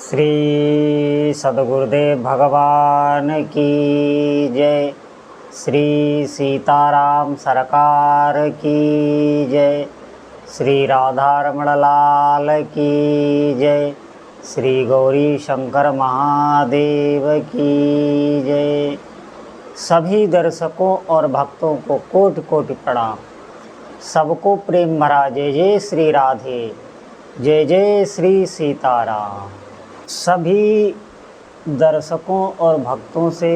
श्री सद्गुरुदेव भगवान की जय। श्री सीताराम सरकार की जय। श्री राधारमण लाल की जय। श्री गौरी शंकर महादेव की जय। सभी दर्शकों और भक्तों को कोटि कोटि प्रणाम। सबको प्रेम भरा जय जय श्री राधे, जय जय श्री सीताराम। सभी दर्शकों और भक्तों से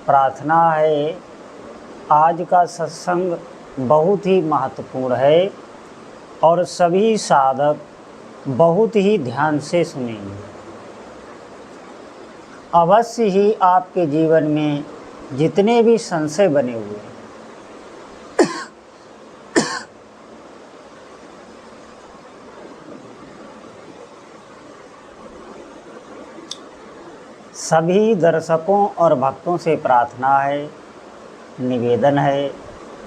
प्रार्थना है, आज का सत्संग बहुत ही महत्वपूर्ण है और सभी साधक बहुत ही ध्यान से सुनेंगे। अवश्य ही आपके जीवन में जितने भी संशय बने हुए हैं, सभी दर्शकों और भक्तों से प्रार्थना है, निवेदन है,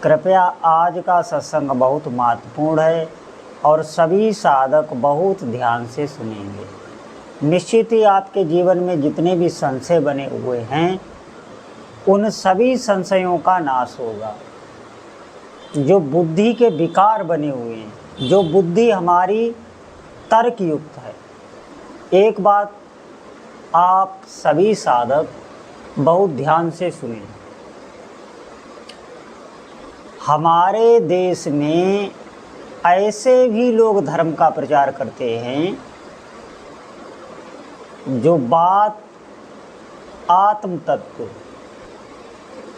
कृपया आज का सत्संग बहुत महत्वपूर्ण है और सभी साधक बहुत ध्यान से सुनेंगे। निश्चित ही आपके जीवन में जितने भी संशय बने हुए हैं उन सभी संशयों का नाश होगा। जो बुद्धि के विकार बने हुए हैं, जो बुद्धि हमारी तर्कयुक्त है, एक बात आप सभी साधक बहुत ध्यान से सुनें। हमारे देश में ऐसे भी लोग धर्म का प्रचार करते हैं जो बात आत्म तत्व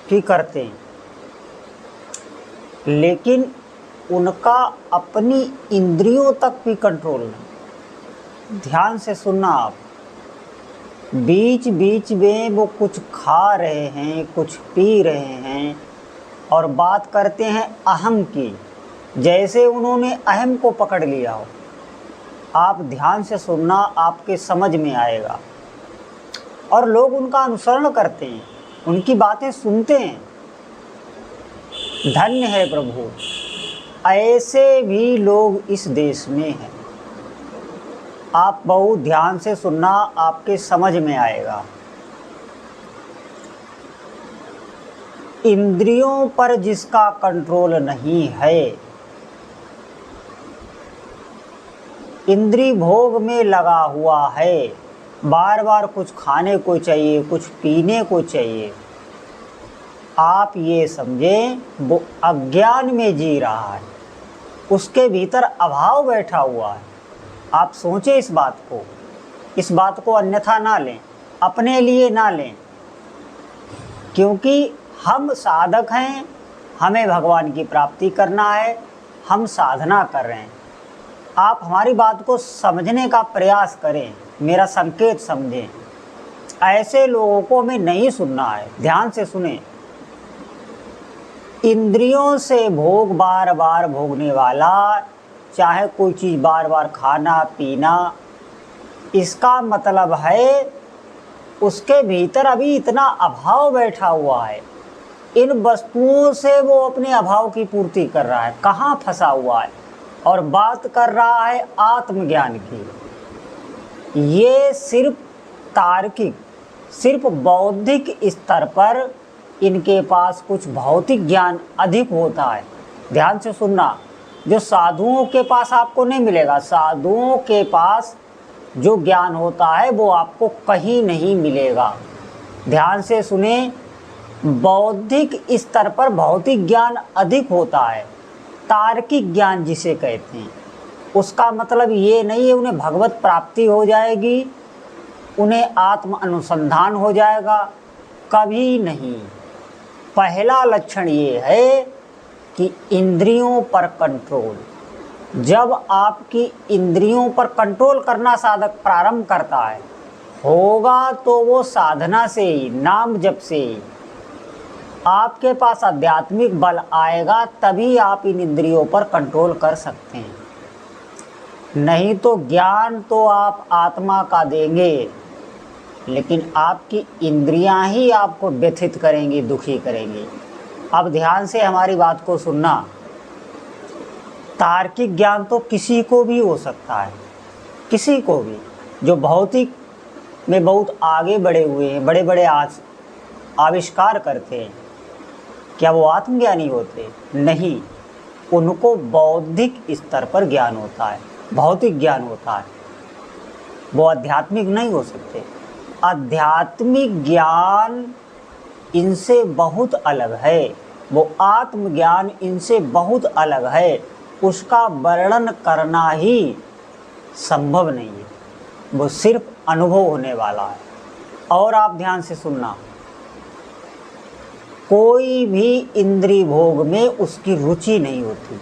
की करते हैं, लेकिन उनका अपनी इंद्रियों तक भी कंट्रोल नहीं। ध्यान से सुनना आप। बीच बीच में वो कुछ खा रहे हैं, कुछ पी रहे हैं और बात करते हैं अहम की, जैसे उन्होंने अहम को पकड़ लिया हो। आप ध्यान से सुनना, आपके समझ में आएगा। और लोग उनका अनुसरण करते हैं, उनकी बातें सुनते हैं। धन्य है प्रभु, ऐसे भी लोग इस देश में हैं। आप बहुत ध्यान से सुनना, आपके समझ में आएगा। इंद्रियों पर जिसका कंट्रोल नहीं है, इंद्रिय भोग में लगा हुआ है, बार बार कुछ खाने को चाहिए, कुछ पीने को चाहिए, आप ये समझें वो अज्ञान में जी रहा है, उसके भीतर अभाव बैठा हुआ है। आप सोचें इस बात को अन्यथा ना लें, अपने लिए ना लें, क्योंकि हम साधक हैं, हमें भगवान की प्राप्ति करना है, हम साधना कर रहे हैं। आप हमारी बात को समझने का प्रयास करें, मेरा संकेत समझें। ऐसे लोगों को हमें नहीं सुनना है, ध्यान से सुनें। इंद्रियों से भोग बार बार भोगने वाला, चाहे कोई चीज़ बार बार खाना पीना, इसका मतलब है उसके भीतर अभी इतना अभाव बैठा हुआ है। इन वस्तुओं से वो अपने अभाव की पूर्ति कर रहा है, कहाँ फंसा हुआ है, और बात कर रहा है आत्मज्ञान की। ये सिर्फ तार्किक, सिर्फ बौद्धिक स्तर पर इनके पास कुछ भौतिक ज्ञान अधिक होता है। ध्यान से सुनना, जो साधुओं के पास आपको नहीं मिलेगा। साधुओं के पास जो ज्ञान होता है वो आपको कहीं नहीं मिलेगा। ध्यान से सुने, बौद्धिक स्तर पर भौतिक ज्ञान अधिक होता है, तार्किक ज्ञान जिसे कहते हैं। उसका मतलब ये नहीं है उन्हें भगवत प्राप्ति हो जाएगी, उन्हें आत्म अनुसंधान हो जाएगा, कभी नहीं। पहला लक्षण ये है कि इंद्रियों पर कंट्रोल। जब आपकी इंद्रियों पर कंट्रोल करना साधक प्रारंभ करता है, होगा तो वो साधना से ही, नाम जप से ही। आपके पास आध्यात्मिक बल आएगा तभी आप इन इंद्रियों पर कंट्रोल कर सकते हैं। नहीं तो ज्ञान तो आप आत्मा का देंगे, लेकिन आपकी इंद्रियां ही आपको व्यथित करेंगी, दुखी करेंगी। अब ध्यान से हमारी बात को सुनना। तार्किक ज्ञान तो किसी को भी हो सकता है, किसी को भी। जो भौतिक में बहुत आगे बढ़े हुए हैं, बड़े बड़े आविष्कार करते हैं, क्या वो आत्मज्ञानी होते? नहीं, उनको बौद्धिक स्तर पर ज्ञान होता है, भौतिक ज्ञान होता है, वो आध्यात्मिक नहीं हो सकते। आध्यात्मिक ज्ञान इनसे बहुत अलग है, वो आत्मज्ञान इनसे बहुत अलग है, उसका वर्णन करना ही संभव नहीं है, वो सिर्फ अनुभव होने वाला है। और आप ध्यान से सुनना, कोई भी इंद्रिय भोग में उसकी रुचि नहीं होती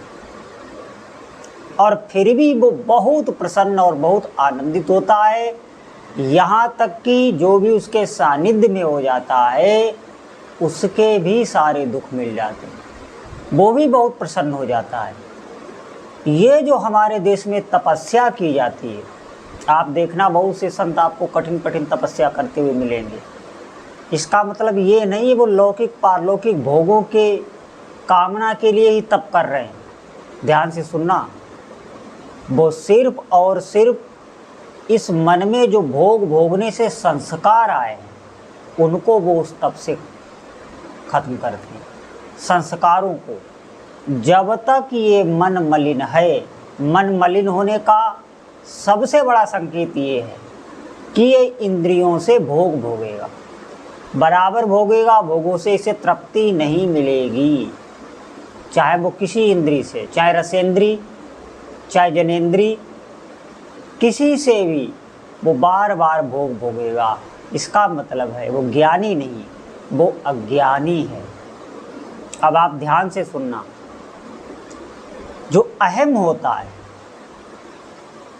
और फिर भी वो बहुत प्रसन्न और बहुत आनंदित होता है। यहाँ तक कि जो भी उसके सानिध्य में हो जाता है उसके भी सारे दुख मिल जाते हैं, वो भी बहुत प्रसन्न हो जाता है। ये जो हमारे देश में तपस्या की जाती है, आप देखना बहुत से संत आपको कठिन कठिन तपस्या करते हुए मिलेंगे। इसका मतलब ये नहीं है वो लौकिक पारलौकिक भोगों के कामना के लिए ही तप कर रहे हैं। ध्यान से सुनना, वो सिर्फ और सिर्फ इस मन में जो भोग भोगने से संस्कार आए हैं उनको वो उस तप से खत्म करते हैं। संस्कारों को, जब तक ये मन मलिन है, मन मलिन होने का सबसे बड़ा संकेत ये है कि ये इंद्रियों से भोग भोगेगा, बराबर भोगेगा, भोगों से इसे तृप्ति नहीं मिलेगी, चाहे वो किसी इंद्री से, चाहे रसेंद्री, चाहे जनेंद्री, किसी से भी वो बार बार भोग भोगेगा। इसका मतलब है वो ज्ञानी नहीं, वो अज्ञानी है। अब आप ध्यान से सुनना, जो अहम होता है,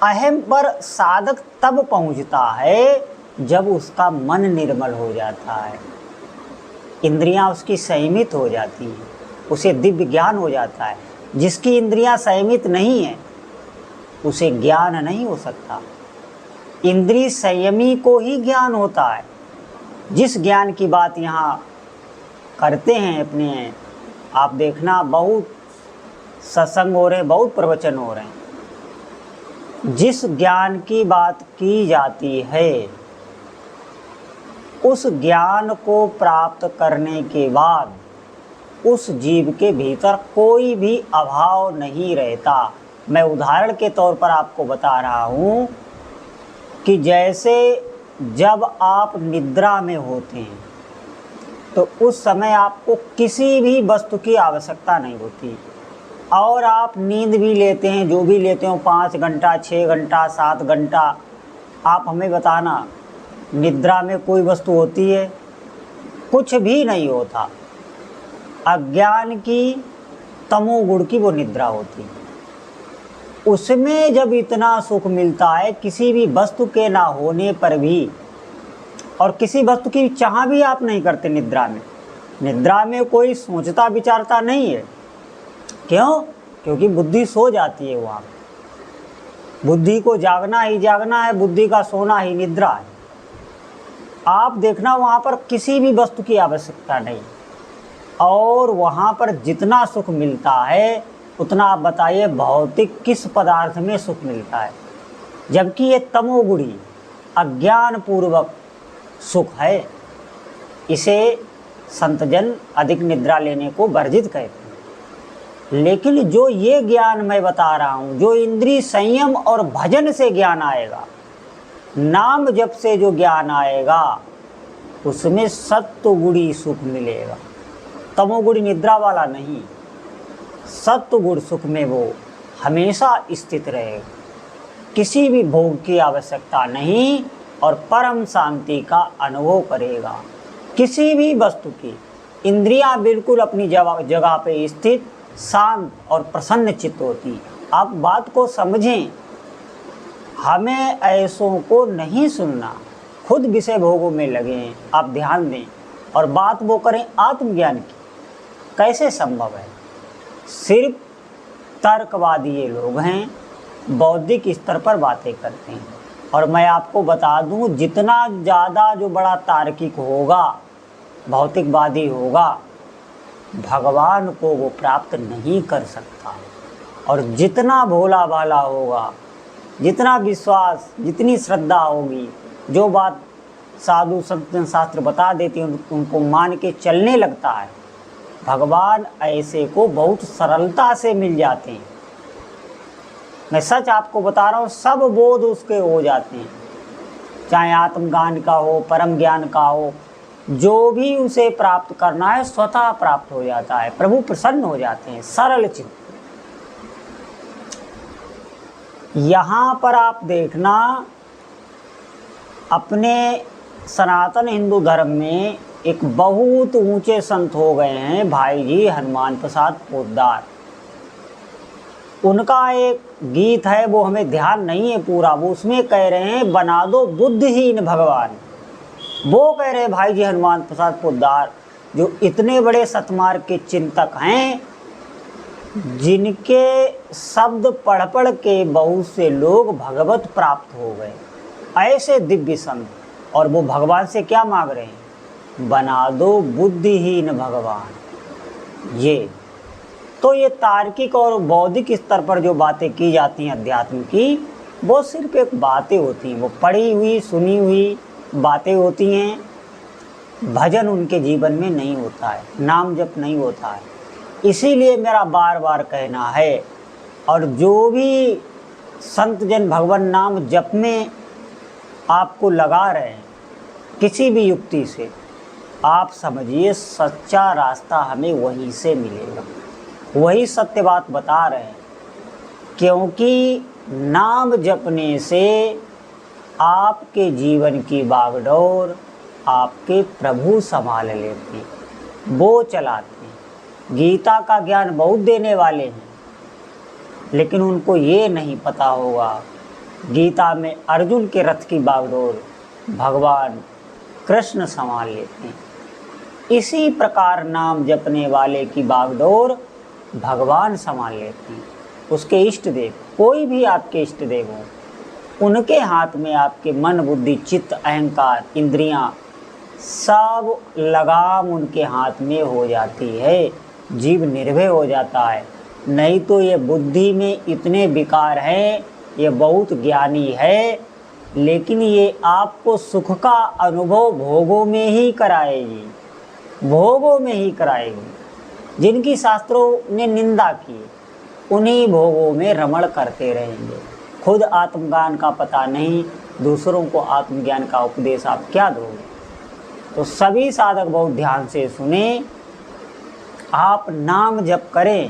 अहम पर साधक तब पहुंचता है जब उसका मन निर्मल हो जाता है, इंद्रियां उसकी संयमित हो जाती हैं, उसे दिव्य ज्ञान हो जाता है। जिसकी इंद्रियां संयमित नहीं है उसे ज्ञान नहीं हो सकता। इंद्रिय संयमी को ही ज्ञान होता है। जिस ज्ञान की बात यहाँ करते हैं अपने, आप देखना बहुत सत्संग हो रहे हैं, बहुत प्रवचन हो रहे हैं, जिस ज्ञान की बात की जाती है उस ज्ञान को प्राप्त करने के बाद उस जीव के भीतर कोई भी अभाव नहीं रहता। मैं उदाहरण के तौर पर आपको बता रहा हूँ कि जैसे जब आप निद्रा में होते हैं तो उस समय आपको किसी भी वस्तु की आवश्यकता नहीं होती और आप नींद भी लेते हैं, जो भी लेते हो 5 घंटा, 6 घंटा, 7 घंटा, आप हमें बताना निद्रा में कोई वस्तु होती है? कुछ भी नहीं होता। अज्ञान की, तमोगुण की वो निद्रा होती है। उसमें जब इतना सुख मिलता है किसी भी वस्तु के ना होने पर भी, और किसी वस्तु की चाह भी आप नहीं करते निद्रा में। निद्रा में कोई सोचता विचारता नहीं है। क्यों? क्योंकि बुद्धि सो जाती है। वहाँ बुद्धि को जागना ही जागना है, बुद्धि का सोना ही निद्रा है। आप देखना वहाँ पर किसी भी वस्तु की आवश्यकता नहीं, और वहाँ पर जितना सुख मिलता है उतना आप बताइए भौतिक किस पदार्थ में सुख मिलता है? जबकि ये तमोगुणी अज्ञान पूर्वक सुख है। इसे संतजन अधिक निद्रा लेने को वर्जित कहते हैं। लेकिन जो ये ज्ञान मैं बता रहा हूँ, जो इंद्रिय संयम और भजन से ज्ञान आएगा, नाम जप से जो ज्ञान आएगा, उसमें सत्वगुणी सुख मिलेगा। तमोगुणी निद्रा वाला नहीं, सत्वगुण सुख में वो हमेशा स्थित रहेगा, किसी भी भोग की आवश्यकता नहीं और परम शांति का अनुभव करेगा। किसी भी वस्तु की इंद्रियां बिल्कुल अपनी जगह पे स्थित, शांत और प्रसन्न चित्त होती। आप बात को समझें, हमें ऐसों को नहीं सुनना, खुद विषय भोगों में लगे। आप ध्यान दें और बात वो करें आत्मज्ञान की। कैसे संभव है? सिर्फ तर्कवादी ये लोग हैं, बौद्धिक स्तर पर बातें करते हैं। और मैं आपको बता दूं, जितना ज़्यादा जो बड़ा तार्किक होगा, भौतिकवादी होगा, भगवान को वो प्राप्त नहीं कर सकता। और जितना भोला भाला होगा जितना विश्वास, जितनी श्रद्धा होगी, जो बात साधु संत शास्त्र बता देते हैं उनको मान के चलने लगता है, भगवान ऐसे को बहुत सरलता से मिल जाते हैं। मैं सच आपको बता रहा हूँ, सब बोध उसके हो जाते हैं, चाहे आत्मज्ञान का हो, परम ज्ञान का हो, जो भी उसे प्राप्त करना है स्वतः प्राप्त हो जाता है। प्रभु प्रसन्न हो जाते हैं, सरल चित्त। यहाँ पर आप देखना, अपने सनातन हिंदू धर्म में एक बहुत ऊंचे संत हो गए हैं भाई जी हनुमान प्रसाद पोद्दार। उनका एक गीत है, वो हमें ध्यान नहीं है पूरा, वो उसमें कह रहे हैं बना दो बुद्धिहीन भगवान। वो कह रहे हैं भाई जी हनुमान प्रसाद पोद्दार, जो इतने बड़े सतमार्ग के चिंतक हैं, जिनके शब्द पढ़ पढ़ के बहुत से लोग भगवत प्राप्त हो गए, ऐसे दिव्य संत। और वो भगवान से क्या मांग रहे हैं? बना दो बुद्धिहीन भगवान। ये तार्किक और बौद्धिक स्तर पर जो बातें की जाती हैं अध्यात्म की, वो सिर्फ एक बातें होती हैं, वो पढ़ी हुई सुनी हुई बातें होती हैं। भजन उनके जीवन में नहीं होता है, नाम जप नहीं होता है। इसीलिए मेरा बार बार कहना है, और जो भी संत जन भगवान नाम जप में आपको लगा रहे हैं किसी भी युक्ति से, आप समझिए सच्चा रास्ता हमें वहीं से मिलेगा। वही सत्य बात बता रहे हैं, क्योंकि नाम जपने से आपके जीवन की बागडोर आपके प्रभु संभाल लेते हैं, वो चलाते हैं। गीता का ज्ञान बहुत देने वाले हैं, लेकिन उनको ये नहीं पता होगा गीता में अर्जुन के रथ की बागडोर भगवान कृष्ण संभाल लेते हैं। इसी प्रकार नाम जपने वाले की बागडोर भगवान संभाल लेते हैं। उसके इष्ट देव, कोई भी आपके इष्ट देव हो, उनके हाथ में आपके मन बुद्धि चित्त अहंकार इंद्रियां सब लगाम उनके हाथ में हो जाती है, जीव निर्भय हो जाता है। नहीं तो ये बुद्धि में इतने विकार हैं, ये बहुत ज्ञानी है, लेकिन ये आपको सुख का अनुभव भोगों में ही कराएगी, भोगों में ही कराएगी। जिनकी शास्त्रों ने निंदा की, उन्हीं भोगों में रमण करते रहेंगे। खुद आत्मज्ञान का पता नहीं, दूसरों को आत्मज्ञान का उपदेश आप क्या दोगे? तो सभी साधक बहुत ध्यान से सुने, आप नाम जप करें।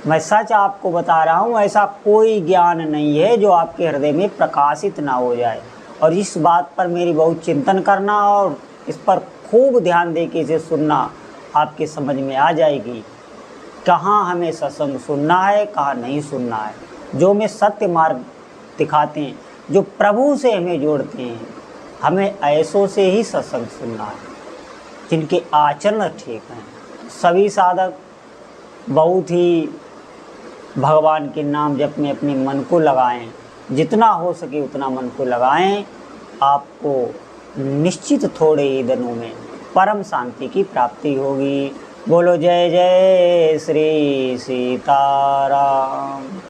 मैं सच आपको बता रहा हूँ, ऐसा कोई ज्ञान नहीं है जो आपके हृदय में प्रकाशित ना हो जाए। और इस बात पर मेरी बहुत चिंतन करना और इस पर खूब ध्यान दे के इसे सुनना, आपके समझ में आ जाएगी कहाँ हमें सत्संग सुनना है, कहाँ नहीं सुनना है। जो हमें सत्य मार्ग दिखाते हैं, जो प्रभु से हमें जोड़ते हैं, हमें ऐसों से ही सत्संग सुनना है, जिनके आचरण ठीक हैं। सभी साधक बहुत ही भगवान के नाम जप में अपने मन को लगाएं, जितना हो सके उतना मन को लगाएं। आपको निश्चित थोड़े ही दिनों में परम शांति की प्राप्ति होगी। बोलो जय जय श्री सीताराम।